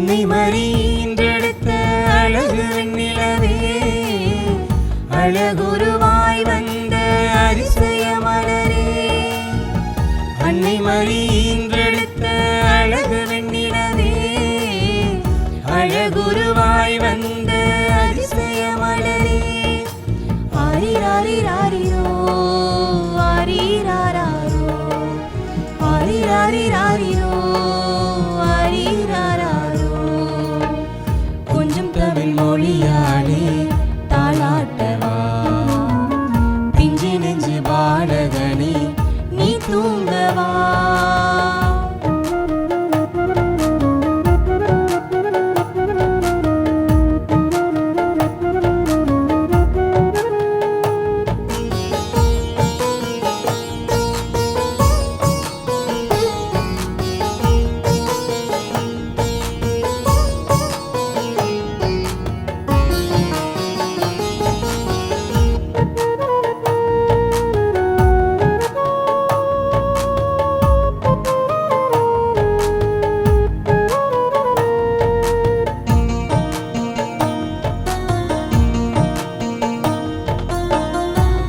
அன்னை மறியெடுத்த அழகு நிலவே அழகுருவாய் வந்த அதிசய மலரே அன்னை மறியெடுத்த அழகு வெண்ணிலவே அழகுருவாய் வந்த அதிசய மலரே ஆரிராரிராரிரோ ஆரிராராரோ ஆரிராரிராரிரோ ஆரிராராரோ கொஞ்சம் தமிழ் மொழியாலே தாளாட்டவா பிஞ்சு நெஞ்சு பாடகனே நீ தூங்கவா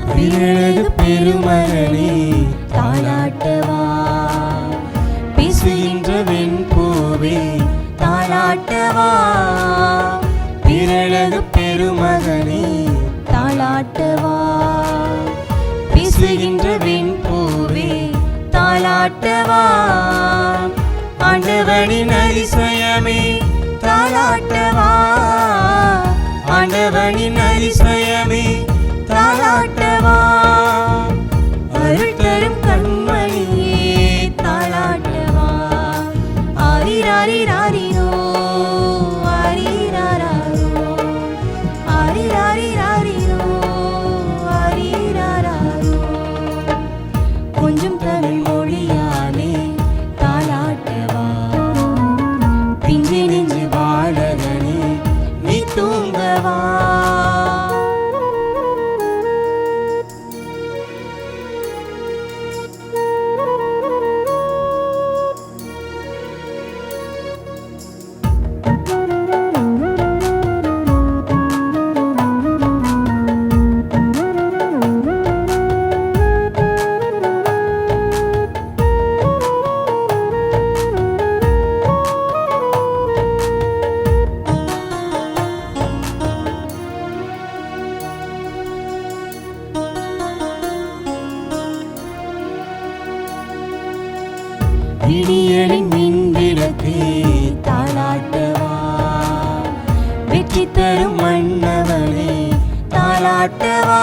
பிறகு பெருமகனே தாளாட்டவா பேசுகின்ற வெண்பூவே தாளாட்டவா பிறகு பெருமகனே தாளாட்டவா பேசுகின்ற வெண்பூவே தாளாட்டவா ஆண்டவனின் அதிசயமே தாளாட்டவா ஆண்டவனின் அதிசயமே தாளாட்டவா அருள் தரும் கண்மணியே தாளாட்டவா ஆரிராரிராரிரோ ஆரிராராரோ ஆரிராரிராரிரோ ஆரிராராரோ கொஞ்சம் தமிழ் மொழியாலே தாளாட்டவா பிஞ்சு நெஞ்சு பாடகனே நீ தூங்கவா விடியலின் மின்விளக்கு தாளாட்டவா வெற்றி தரும் மன்னவனே தாளாட்டவா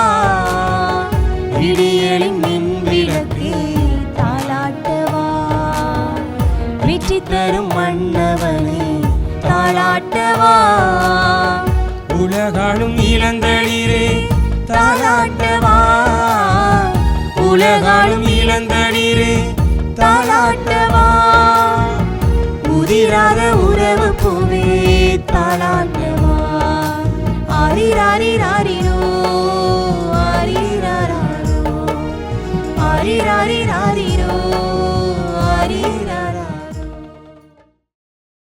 விடியலின் மின்விளக்கு தாளாட்டவா வெற்றி தரும் மன்னவனே தாளாட்டவா உலகாளும் இளந்தளிரே தாளாட்டவா உலகாளும் இளந்தளிரே தாளாட்டவா உதிராத உறவு பூவே தாளாட்டவா ஆரிராரிராரிரோ